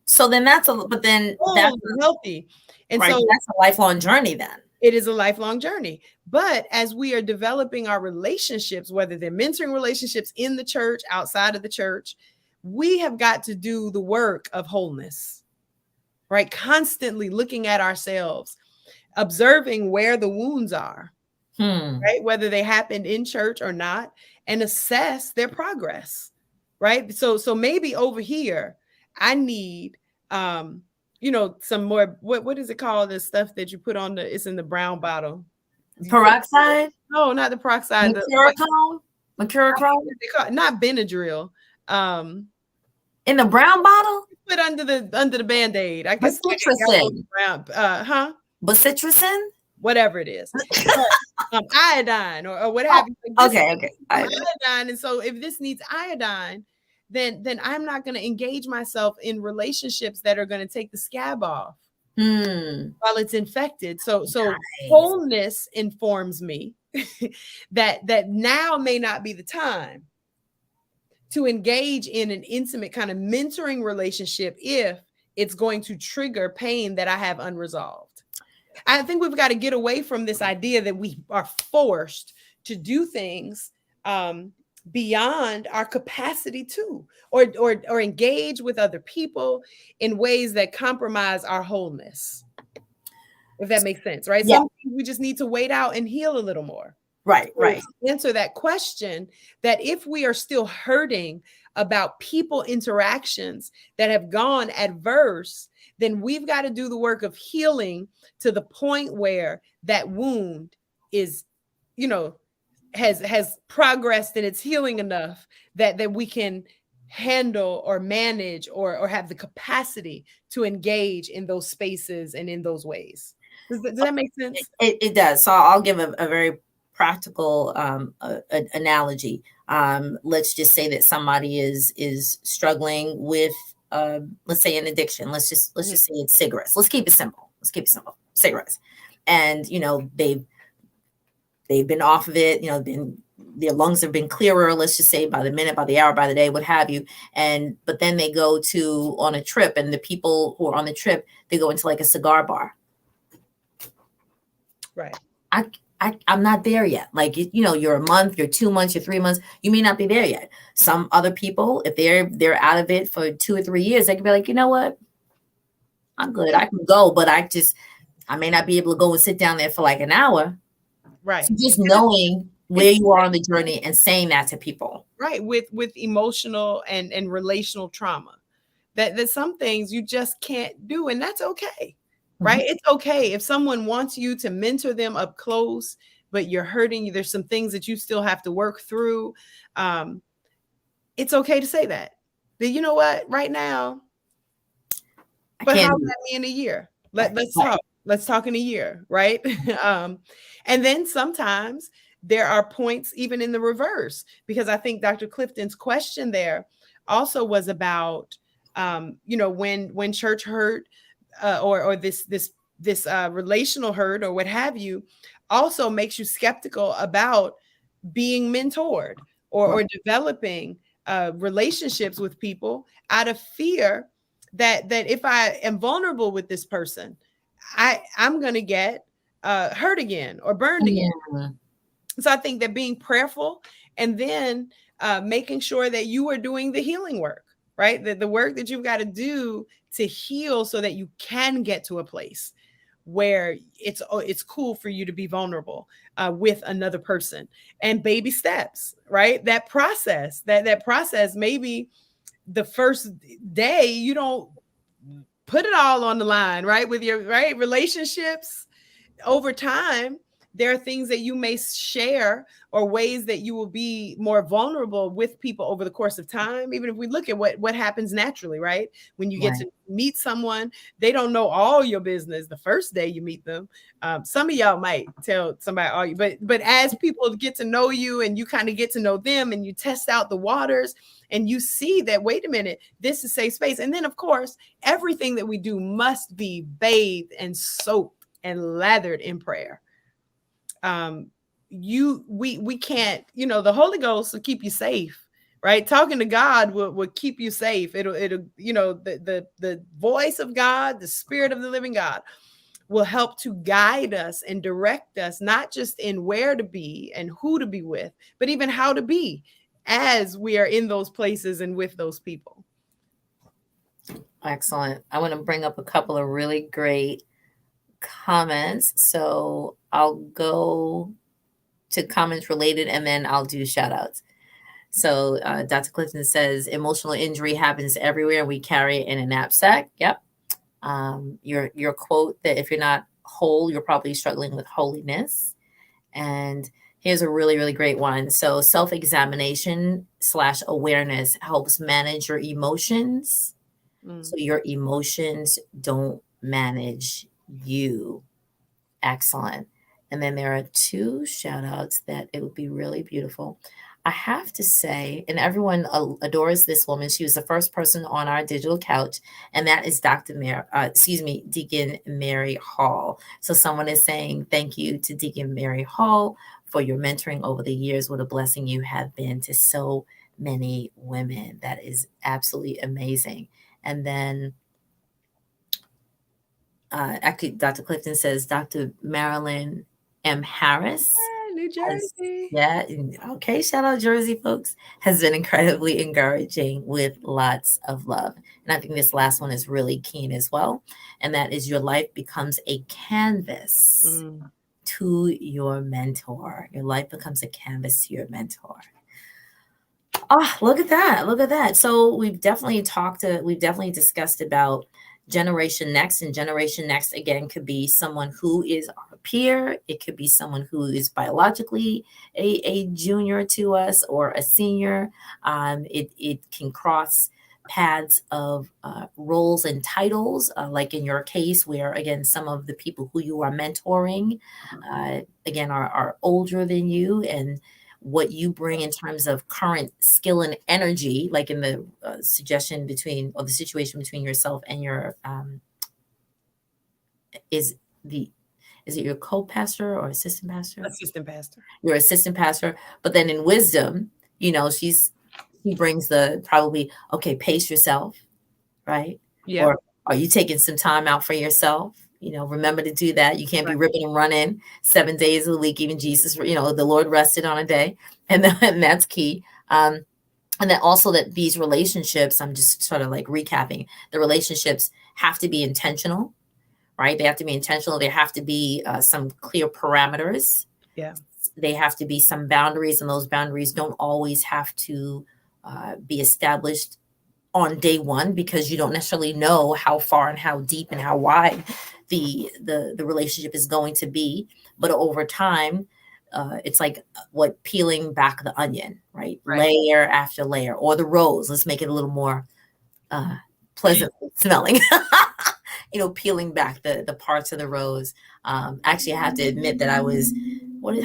So then that's healthy. And right, so that's a lifelong journey then. It is a lifelong journey. But as we are developing our relationships, whether they're mentoring relationships in the church, outside of the church, we have got to do the work of wholeness, right? Constantly looking at ourselves, observing where the wounds are, right? Whether they happened in church or not, and assess their progress, right? So maybe over here, I need, some more, what is it called? The stuff that you put on it's in the brown bottle. Peroxide? No, not the peroxide. Mercurochrome? Not Benadryl. In the brown bottle? Put under the Band-Aid. I guess. Bacitracin? Whatever it is. Iodine or what have you. Okay. Iodine. And so if this needs iodine, then I'm not going to engage myself in relationships that are going to take the scab off while it's infected. So nice. Wholeness informs me that now may not be the time to engage in an intimate kind of mentoring relationship if it's going to trigger pain that I have unresolved. I think we've got to get away from this idea that we are forced to do things beyond our capacity to, or engage with other people in ways that compromise our wholeness. If that makes sense, right? Yeah. Sometimes we just need to wait out and heal a little more. Right. Answer that question, that if we are still hurting about people interactions that have gone adverse, then we've got to do the work of healing to the point where that wound is, has progressed and it's healing enough that we can handle or manage or have the capacity to engage in those spaces and in those ways. Does that make sense? It does. So I'll give a very practical analogy. Let's just say that somebody is struggling with, let's say, an addiction. Let's just say it's cigarettes. Let's keep it simple. Cigarettes. And, they've been off of it, their lungs have been clearer, let's just say, by the minute, by the hour, by the day, what have you. But then they go on a trip, and the people who are on the trip, they go into like a cigar bar. Right. I'm not there yet. Like, you're a month, you're 2 months, you're 3 months. You may not be there yet. Some other people, if they're out of it for 2 or 3 years, they can be like, you know what? I'm good. I can go, but I may not be able to go and sit down there for like an hour. Right. So just knowing where you are on the journey and saying that to people. Right. With emotional and relational trauma, that some things you just can't do. And that's okay. Right. It's okay if someone wants you to mentor them up close, but you're hurting. There's some things that you still have to work through. It's okay to say that. But you know what? Right now, but how about me in a year? Let's talk. Let's talk in a year. Right. And then sometimes there are points even in the reverse, because I think Dr. Clifton's question there also was about, when church hurt, or this relational hurt or what have you, also makes you skeptical about being mentored or developing relationships with people out of fear that if I am vulnerable with this person, I'm going to get hurt again or burned again. So I think that being prayerful and then making sure that you are doing the healing work, right? The work that you've got to do to heal so that you can get to a place where it's cool for you to be vulnerable with another person, and baby steps, right? That process, maybe the first day you don't put it all on the line, right? With your relationships over time, there are things that you may share or ways that you will be more vulnerable with people over the course of time. Even if we look at what happens naturally, right? When you get to meet someone, they don't know all your business the first day you meet them. Some of y'all might tell somebody all you, but as people get to know you and you kind of get to know them and you test out the waters and you see that, wait a minute, this is safe space. And then of course, everything that we do must be bathed and soaked and lathered in prayer. We can't, the Holy Ghost will keep you safe, right? Talking to God will keep you safe. It'll, the voice of God, the Spirit of the living God will help to guide us and direct us, not just in where to be and who to be with, but even how to be as we are in those places and with those people. Excellent. I want to bring up a couple of really great comments. So I'll go to comments related and then I'll do shout outs. So Dr. Clifton says emotional injury happens everywhere. We carry it in a knapsack. Yep. Your quote that if you're not whole, you're probably struggling with holiness. And here's a really, really great one. So self-examination / awareness helps manage your emotions. So your emotions don't manage you. Excellent. And then there are 2 shout outs that it would be really beautiful. I have to say, and everyone adores this woman. She was the first person on our digital couch, and that is Deacon Mary Hall. So someone is saying, thank you to Deacon Mary Hall for your mentoring over the years. What a blessing you have been to so many women. That is absolutely amazing. And then actually, Dr. Clifton says, Dr. Marilyn M. Harris. New Jersey. Okay. Shout out Jersey, folks. Has been incredibly encouraging with lots of love. And I think this last one is really keen as well. And that is your life becomes a canvas to your mentor. Your life becomes a canvas to your mentor. Oh, look at that. Look at that. So we've definitely discussed about Generation Next, and Generation Next again could be someone who is our peer. It could be someone who is biologically a junior to us or a senior. It can cross paths of roles and titles, like in your case, where again some of the people who you are mentoring, again are older than you, and what you bring in terms of current skill and energy, like in the suggestion between, or the situation between yourself and your, is it your co-pastor or assistant pastor? Assistant pastor. Your assistant pastor. But then in wisdom, he brings the probably, okay, pace yourself, right? Yeah. Or are you taking some time out for yourself? Remember to do that. You can't be ripping and running 7 days of the week. Even Jesus, the Lord rested on a day, and that's key. And then also that these relationships, I'm just sort of like recapping, the relationships have to be intentional, right? They have to be intentional. There have to be some clear parameters. Yeah. They have to be some boundaries, and those boundaries don't always have to be established on day one, because you don't necessarily know how far and how deep and how wide the relationship is going to be. But over time, it's like peeling back the onion, right? Layer after layer, or the rose. Let's make it a little more pleasant smelling. Peeling back the parts of the rose. Actually, I have to admit that I was,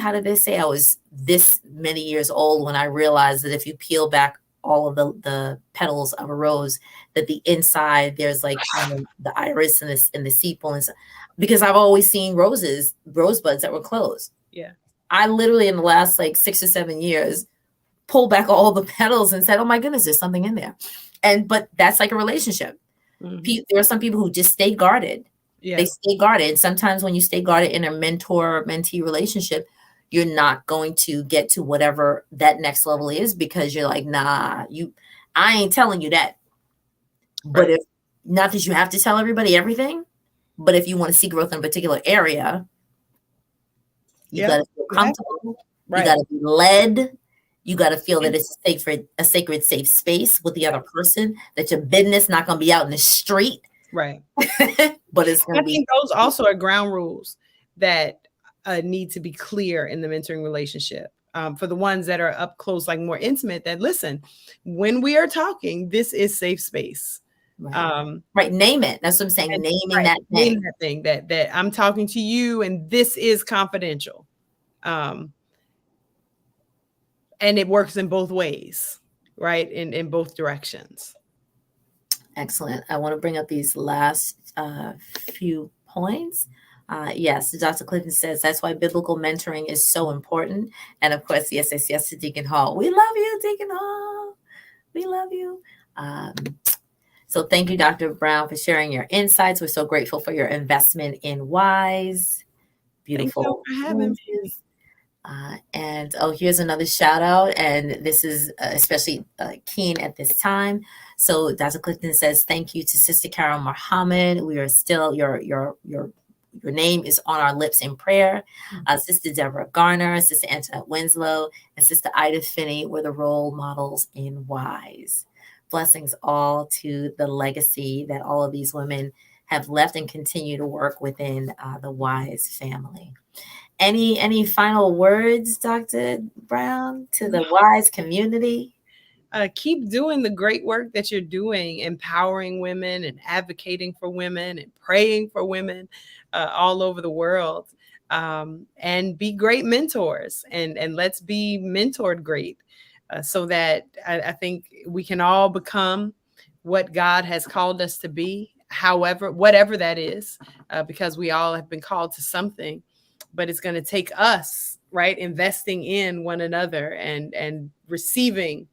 how did they say? I was this many years old when I realized that if you peel back all of the petals of a rose, that the inside there's like the iris and the sepal, and because I've always seen rosebuds that were closed. Yeah, I literally in the last 6 or 7 years pulled back all the petals and said, oh my goodness, there's something in there. But that's like a relationship. Mm-hmm. There are some people who just stay guarded. Yeah. They stay guarded. And sometimes when you stay guarded in a mentor-mentee relationship, you're not going to get to whatever that next level is, because you're like, nah, I ain't telling you that. But if not that you have to tell everybody everything, but if you want to see growth in a particular area, you got to feel comfortable. You got to be led. You got to feel that it's a sacred, safe space with the other person, that your business not going to be out in the street. Right. But it's going to be. I think those also are ground rules that need to be clear in the mentoring relationship. For the ones that are up close, like more intimate, that listen, when we are talking, this is safe space. Right. Name it. That's what I'm saying. Naming that thing. Name that thing that I'm talking to you and this is confidential. And it works in both ways, right? In both directions. Excellent. I want to bring up these last few points. Yes, Dr. Clinton says that's why biblical mentoring is so important. And of course, yes to Deacon Hall. We love you, Deacon Hall. We love you. So thank you, Dr. Brown, for sharing your insights. We're so grateful for your investment in WISE. Beautiful. Thank you for having me. And here's another shout out, and this is especially keen at this time. So Dr. Clifton says, thank you to Sister Carol Muhammad. We are still, your name is on our lips in prayer. Sister Deborah Garner, Sister Antoinette Winslow, and Sister Ida Finney were the role models in WISE. Blessings all to the legacy that all of these women have left and continue to work within the WISE family. Any final words, Dr. Brown, to the WISE community? Keep doing the great work that you're doing, empowering women and advocating for women and praying for women all over the world. And be great mentors, and let's be mentored great, so that I think we can all become what God has called us to be, whatever that is, because we all have been called to something. But it's going to take us, right, investing in one another and receiving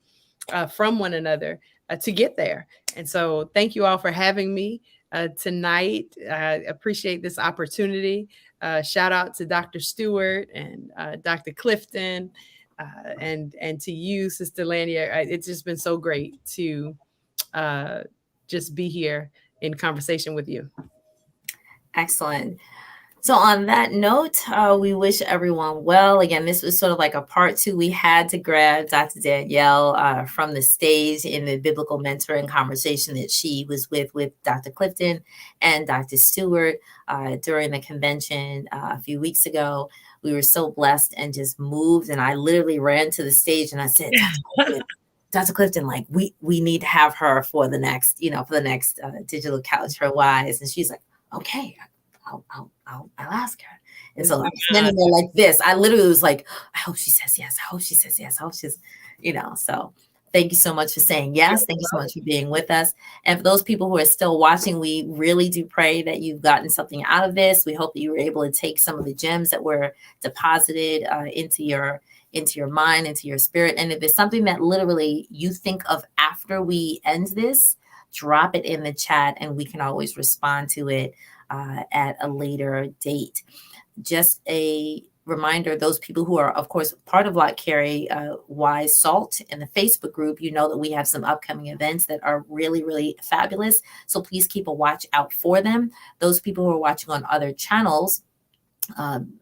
from one another to get there. And so thank you all for having me tonight. I appreciate this opportunity. Shout out to Dr. Stewart and Dr. Clifton and to you, Sister Lania. It's just been so great to just be here in conversation with you. Excellent. So on that note, we wish everyone well. Again, this was sort of like a part 2. We had to grab Dr. Danielle from the stage in the biblical mentoring conversation that she was with Dr. Clifton and Dr. Stewart during the convention a few weeks ago. We were so blessed and just moved. And I literally ran to the stage and I said, Dr. Clifton, like we need to have her for the next, digital couch for WISE. And she's like, okay, I'll ask her. And so I'm standing there like this. I literally was like, I hope she says yes. I hope she says yes. I hope she's, so thank you so much for saying yes. Thank you so much for being with us. And for those people who are still watching, we really do pray that you've gotten something out of this. We hope that you were able to take some of the gems that were deposited into your mind, into your spirit. And if there's something that literally you think of after we end this, drop it in the chat and we can always respond to it at a later date. Just a reminder, those people who are, of course, part of Lot Carey WISE SALT in the Facebook group, you know that we have some upcoming events that are really, really fabulous. So please keep a watch out for them. Those people who are watching on other channels,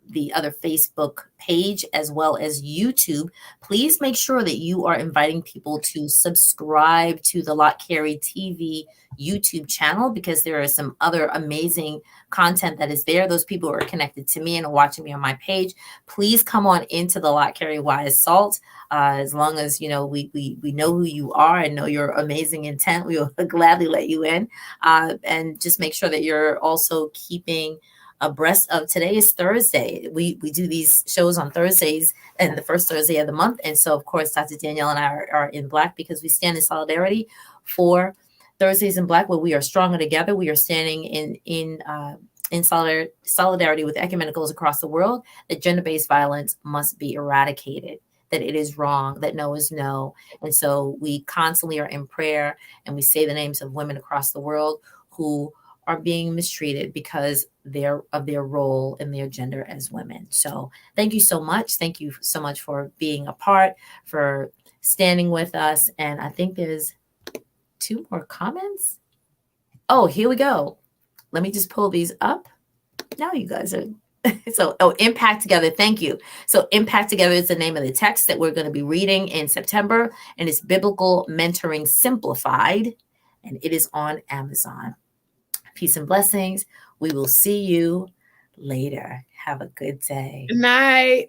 the other Facebook page as well as YouTube, please make sure that you are inviting people to subscribe to the Lot Carey TV YouTube channel, because there is some other amazing content that is there. Those people who are connected to me and are watching me on my page, please come on into the Lot Carey WISE SALT. As long as we know who you are and know your amazing intent, we will gladly let you in. And just make sure that you're also keeping abreast of today is Thursday. We do these shows on Thursdays and the first Thursday of the month. And so, of course, Dr. Danielle and I are in Black because we stand in solidarity for Thursdays in Black, where we are stronger together. We are standing in solidarity with ecumenicals across the world that gender-based violence must be eradicated, that it is wrong, that no is no. And so we constantly are in prayer and we say the names of women across the world who are being mistreated because of their role in their gender as women. So thank you so much. Thank you so much for being a part, for standing with us. And I think there's 2 more comments. Oh, here we go. Let me just pull these up. Now you guys are Impact Together. Thank you. So Impact Together is the name of the text that we're going to be reading in September, and it's Biblical Mentoring Simplified, and it is on Amazon. Peace and blessings. We will see you later. Have a good day. Good night.